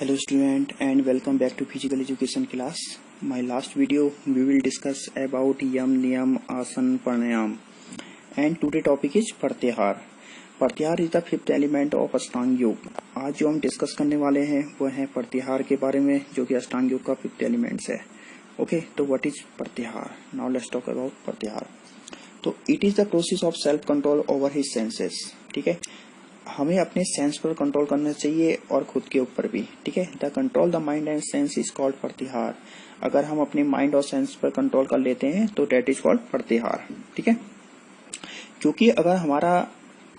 Hello student and welcome back to physical education class. My last video we will discuss about yam niyam asan pranayam and today topic is pratyahar. Pratyahar is the fifth element of ashtang योग. आज जो हम discuss करने वाले हैं वो है प्रत्याहार के बारे में जो कि अष्टांग योग का फिफ्थ एलिमेंट्स है. ओके, तो व्हाट इज प्रत्याहार? नाउ लेट्स टॉक अबाउट प्रत्याहार. तो it is the process of self control over his senses. ठीक है, हमें अपने सेंस पर कंट्रोल करना चाहिए और खुद के ऊपर भी. ठीक है, the control the mind and sense is called प्रत्याहार. अगर हम अपने माइंड और सेंस पर कंट्रोल कर लेते हैं तो डेट इज कॉल्ड प्रत्याहार. ठीक है, क्योंकि अगर हमारा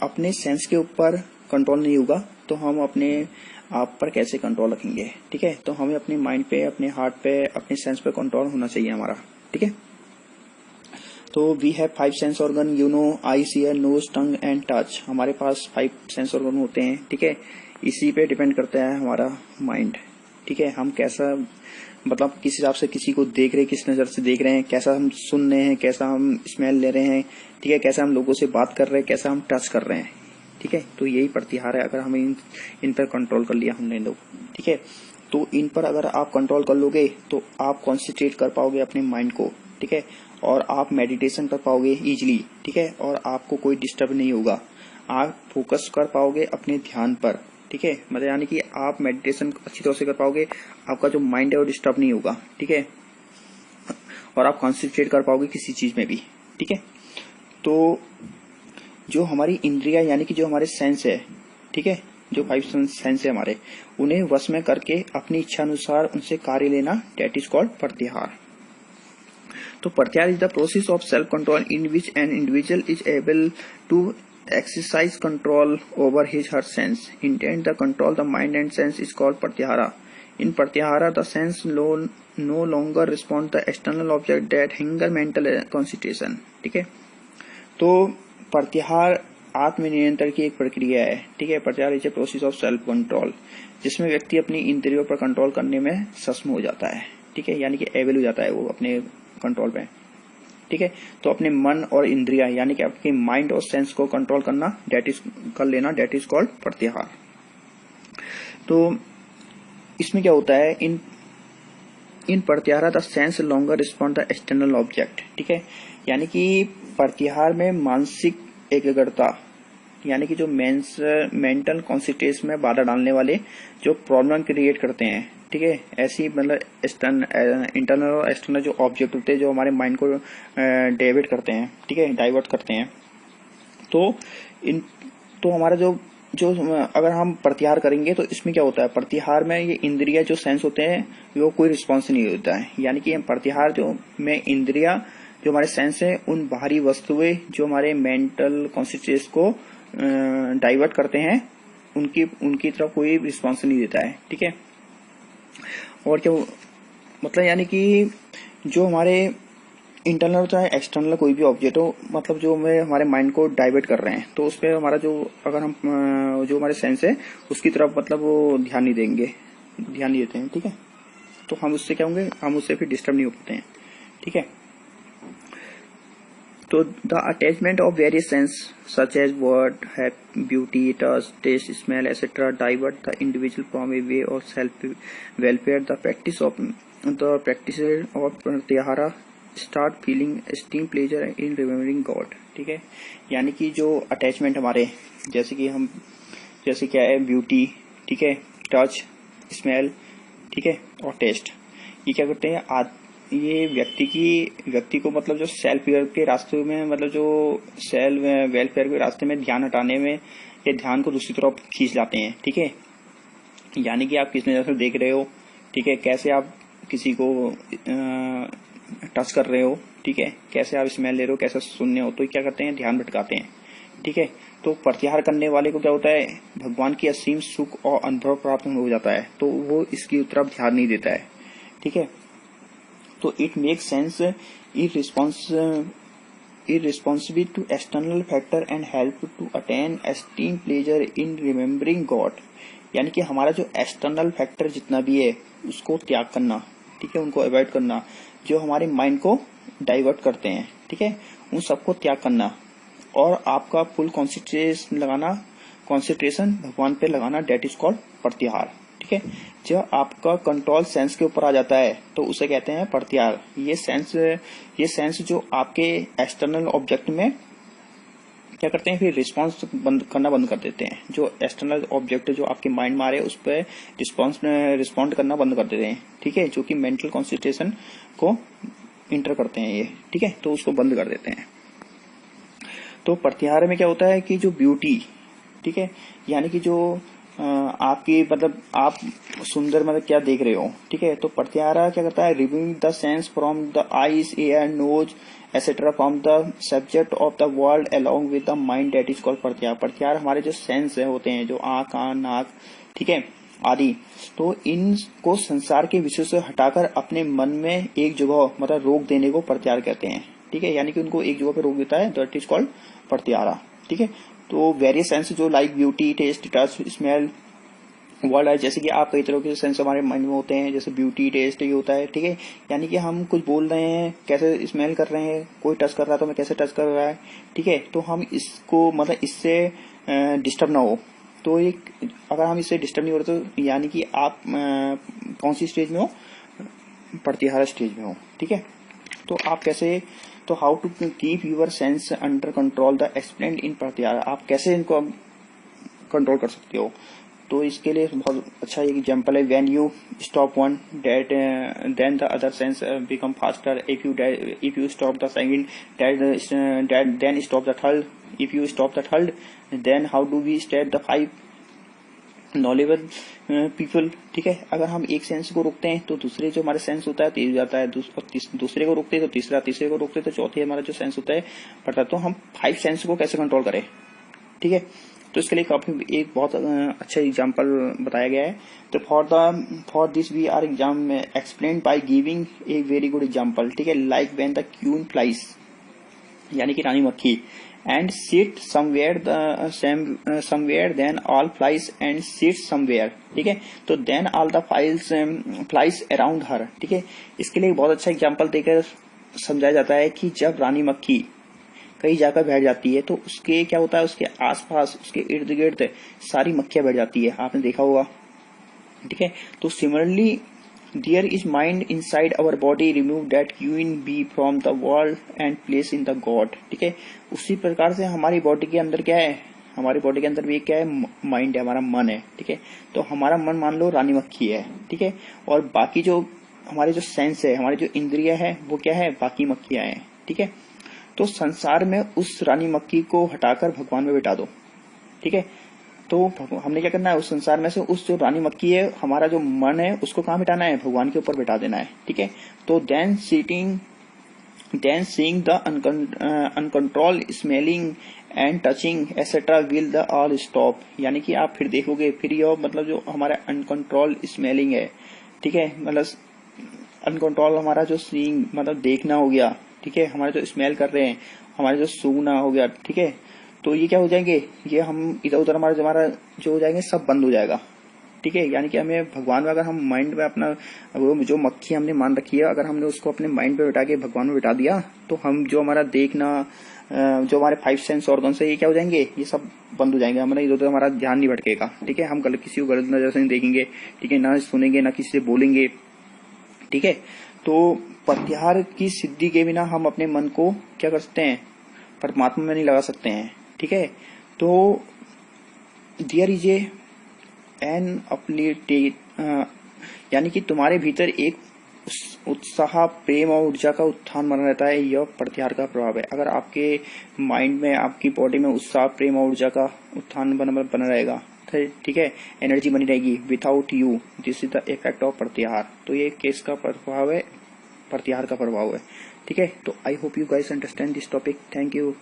अपने सेंस के ऊपर कंट्रोल नहीं होगा तो हम अपने आप पर कैसे कंट्रोल रखेंगे. ठीक है, तो हमें अपने माइंड पे, अपने हार्ट पे, अपने सेंस पे कंट्रोल होना चाहिए हमारा. ठीक है, तो we have 5 sense organ, you know, eyes, ear, nose, tongue and touch. हमारे पास 5 सेंस ऑर्गन होते हैं. ठीक है, इसी पे डिपेंड करता है हमारा माइंड. ठीक है, हम कैसा मतलब किस हिसाब से किसी को देख रहे हैं, किस नजर से देख रहे हैं, कैसा हम सुन रहे हैं, कैसा हम स्मेल ले रहे हैं. ठीक है, कैसा हम लोगों से बात कर रहे हैं, कैसा हम टच कर रहे हैं. ठीक है, तो यही प्रत्याहार है. अगर हमें इन पर कंट्रोल कर लिया हमने लोग. ठीक है, तो इन पर अगर आप कंट्रोल कर लोगे तो आप कॉन्सेंट्रेट कर पाओगे अपने माइंड को. ठीक है, और आप मेडिटेशन कर पाओगे इजीली. ठीक है, और आपको कोई डिस्टर्ब नहीं होगा. आप फोकस कर पाओगे अपने ध्यान पर. ठीक है, मतलब यानी कि आप मेडिटेशन अच्छी तरह से कर पाओगे. आपका जो माइंड है वो डिस्टर्ब नहीं होगा. ठीक है, और आप कॉन्सेंट्रेट कर पाओगे किसी चीज में भी. ठीक है, तो जो हमारी इंद्रिया यानी कि जो हमारे सेंस है, ठीक है, जो 5 सेंस है हमारे, उन्हें वश में करके अपनी इच्छा अनुसार उनसे कार्य लेना, डेट इज कॉल्ड प्रत्याहार. तो pratyahara is the process of self control in which an individual is able to exercise control over his her sense. Intent the control the mind and sense is called pratyahara. In pratyahara the sense no longer respond the external object that hinder mental concentration. ठीक है, तो प्रत्याहार आत्मनियंत्रण की एक प्रक्रिया है. ठीक है, प्रत्याहार is a process of self control जिसमें व्यक्ति अपनी इंद्रियों पर कंट्रोल करने में सक्षम हो जाता है. ठीक है, यानी कि एबल हो जाता है वो अपने कंट्रोल में. ठीक है, तो अपने मन और इंद्रिया यानी कि आपके माइंड और सेंस को कंट्रोल करना, डेट इज कर लेना, डेट इज कॉल्ड प्रत्याहार. तो इसमें क्या होता है, इन प्रत्याहार the sense longer respond the external object. ठीक है, यानी कि प्रत्याहार में मानसिक एकाग्रता यानी कि जो मेंटल कॉन्सेंट्रेशन में बाधा डालने वाले जो प्रॉब्लम क्रिएट करते हैं. ठीक है, ऐसी मतलब इंटरनल और एक्सटर्नल जो ऑब्जेक्ट होते हैं जो हमारे माइंड को डाइवर्ट करते हैं. ठीक है, डाइवर्ट करते हैं. तो हमारा जो अगर हम प्रत्याहार करेंगे तो इसमें क्या होता है, प्रत्याहार में ये इंद्रिया जो सेंस होते हैं वो कोई रिस्पॉन्स नहीं होता है. यानी कि प्रत्याहार जो में इंद्रिया जो हमारे सेंस है उन बाहरी वस्तुएं जो हमारे मेंटल कॉन्सेंट्रेशन को डाइवर्ट करते हैं उनकी तरफ कोई रिस्पॉन्स नहीं देता है. ठीक है, और क्या मतलब यानी कि जो हमारे इंटरनल चाहे एक्सटर्नल कोई भी ऑब्जेक्ट हो, मतलब जो हमारे माइंड को डाइवर्ट कर रहे हैं तो उस पर हमारा जो अगर हम जो हमारे सेंस है उसकी तरफ मतलब वो ध्यान नहीं देते हैं. ठीक है, तो हम उससे क्या होंगे, हम उससे फिर डिस्टर्ब नहीं हो पाते हैं. ठीक है, तो the attachment of various sense such as word, beauty, touch, taste, smell etcetera divert the individual from a way of self welfare. The practice of pratyahara start feeling esteem pleasure in remembering God. ठीक है, यानी कि जो attachment हमारे जैसे क्या है, beauty, ठीक है, टच, स्मेल, ठीक है, और टेस्ट, ये क्या करते हैं, ये व्यक्ति को मतलब जो सेल्फ वेयर के रास्ते में, मतलब जो सेल्फ वेलफेयर के रास्ते में ध्यान हटाने में ये ध्यान को दूसरी तरफ खींच लाते हैं. ठीक है, यानी कि आप किस नजर से देख रहे हो, ठीक है, कैसे आप किसी को टच कर रहे हो, ठीक है, कैसे आप स्मेल ले रहे हो, कैसे सुन रहे हो, तो क्या करते हैं, ध्यान भटकाते हैं. ठीक है, तो प्रत्याहार करने वाले को क्या होता है, भगवान की असीम सुख और अनुभव प्राप्त हो जाता है, तो वो इसकी तरफ ध्यान नहीं देता है. ठीक है, तो it make sense irresponsive to external factor and help to attain esteem pleasure in remembering God. यानी कि हमारा जो एक्सटर्नल फैक्टर जितना भी है उसको त्याग करना. ठीक है, उनको अवॉइड करना जो हमारे माइंड को डाइवर्ट करते हैं. ठीक है, उन सबको त्याग करना और आपका फुल कॉन्सेंट्रेशन भगवान पे लगाना, डेट इज कॉल्ड प्रत्याहार. ठीक है। जब आपका कंट्रोल सेंस के ऊपर आ जाता है तो उसे कहते हैं प्रत्याहार। ये सेंस जो आपके एक्सटर्नल ऑब्जेक्ट में क्या करते हैं, फिर रिस्पॉन्स करना बंद कर देते हैं। जो एक्सटर्नल ऑब्जेक्ट जो आपके माइंड में आ रहे हैं उस पर रिस्पॉन्ड करना बंद कर देते हैं, ठीक है, जो कि मेंटल कॉन्सेंट्रेशन को इंटर करते हैं ये, ठीक है, तो उसको बंद कर देते हैं। तो प्रत्याहार में क्या होता है कि जो ब्यूटी, ठीक है, यानी कि जो आपकी मतलब आप सुंदर मतलब क्या देख रहे हो, ठीक है, तो प्रत्याहार क्या करता है, removing the sense from the eyes, ear, nose etcetera from the subject of the world along with the mind, that is called pratyahara. प्रत्याहार हमारे जो सेंस होते हैं, जो आंख, कान, नाक, ठीक है, आदि, तो इनको संसार के विषय से हटाकर अपने मन में एक जगह मतलब रोक देने को प्रत्याहार कहते हैं, ठीक है, यानी कि उनको एक जगह पे रोक देता है, दैट इज कॉल्ड प्रत्याहार, ठीक है। तो वेरियस सेंस जो like beauty, taste, touch, smell, word है, जैसे कि आप कई तरह के सेंस हमारे माइंड में होते हैं, जैसे ब्यूटी, टेस्ट, ये होता है, ठीक है, यानी कि हम कुछ बोल रहे हैं कैसे स्मेल कर रहे हैं, कोई टच कर रहा है तो हमें कैसे टच कर रहा है, ठीक है, तो हम इसको मतलब इससे डिस्टर्ब ना हो, तो एक अगर हम इससे डिस्टर्ब नहीं हो रहे तो यानी कि आप कौन सी स्टेज में हो, प्रत्याहार स्टेज में हो, ठीक है। तो आप कैसे, तो how to keep your sense under control the explained in pratyahara, आप कैसे इनको कंट्रोल कर सकते हो। तो इसके लिए बहुत अच्छा एक एग्जांपल है, when you stop one that then the other sense become faster, if you stop the second that then stop the third, if you stop the third then how do we state the 5 knowable people, ठीक है। अगर हम एक sense को रोकते हैं तो दूसरे जो हमारे सेंस होता है तेज हो जाता है, दूसरे को रोकते हैं तो तीसरे को रोकते हैं तो चौथे हमारा जो सेंस होता है बढ़ता है। तो हम 5 सेंस को कैसे कंट्रोल करें, ठीक है, तो इसके लिए काफी एक बहुत अच्छा एग्जांपल बताया गया है। तो for this we are exam explained by giving a very good example, ठीक है, like when the queen flies, यानी कि रानी मक्खी, and sit somewhere then all flies and sit somewhere, ठीक है, तो then all the flies around her, ठीक है। इसके लिए बहुत अच्छा एग्जांपल देकर समझाया जाता है कि जब रानी मक्खी कहीं जाकर बैठ जाती है तो उसके क्या होता है, उसके आसपास उसके इर्द गिर्द सारी मक्खियां बैठ जाती है, आपने देखा होगा, ठीक है। तो similarly there is mind inside our body, remove that queen bee from the world and place in the god, ठीक है। उसी प्रकार से हमारी बॉडी के अंदर क्या है, हमारी बॉडी के अंदर भी क्या है, माइंड है, हमारा मन है, ठीक है। तो हमारा मन मान लो रानी मक्खी है, ठीक है, और बाकी जो हमारे जो सेंस है, हमारी जो इंद्रिया है वो क्या है, बाकी मक्खियां हैं, ठीक है। तो संसार में उस रानी मक्खी को हटाकर भगवान में बिठा दो, ठीक है। तो हमने क्या करना है, उस संसार में से उस जो रानी मक्खी है, हमारा जो मन है उसको कहाँ बिठाना है, भगवान के ऊपर बिठा देना है, ठीक है। तो then seeing the uncontrolled smelling and touching etcetera will the all stop, यानी कि आप फिर देखोगे, फिर ये मतलब जो हमारा अनकंट्रोल स्मेलिंग है, ठीक है, मतलब अनकंट्रोल हमारा जो सीइंग मतलब देखना हो गया, ठीक है, हमारे जो स्मेल कर रहे हैं, हमारे जो सूंघना हो गया, ठीक है, तो ये क्या हो जाएंगे, ये हम इधर उधर हमारा जो हो जाएंगे सब बंद हो जाएगा, ठीक है। यानी कि हमें भगवान में अगर हम माइंड में अपना वो जो मक्खी हमने मान रखी है, अगर हमने उसको अपने माइंड पे बिठा के भगवान में बिठा दिया तो हम जो हमारा देखना, जो हमारे 5 सेंस ऑर्गन से ये क्या हो जाएंगे, ये सब बंद हो जाएंगे, हमारा इधर उधर हमारा ध्यान नहीं भटकेगा, ठीक है। हम किसी को गलत नजर से नहीं देखेंगे, ठीक है, ना सुनेंगे, ना किसी से बोलेंगे, ठीक है। तो प्रत्याहार की सिद्धि के बिना हम अपने मन को क्या कर सकते हैं, परमात्मा में नहीं लगा सकते हैं, ठीक है। तो देयर इज एन यानी कि तुम्हारे भीतर एक उत्साह, प्रेम और ऊर्जा का उत्थान बना रहता है, यह प्रत्याहार का प्रभाव है। अगर आपके माइंड में, आपकी बॉडी में उत्साह, प्रेम और ऊर्जा का उत्थान बना रहेगा, ठीक है, एनर्जी बनी रहेगी, without you, this is the effect of प्रत्याहार। तो ये केस का प्रभाव है, प्रत्याहार का प्रभाव है, ठीक है। तो I hope you guys understand this topic, thank you.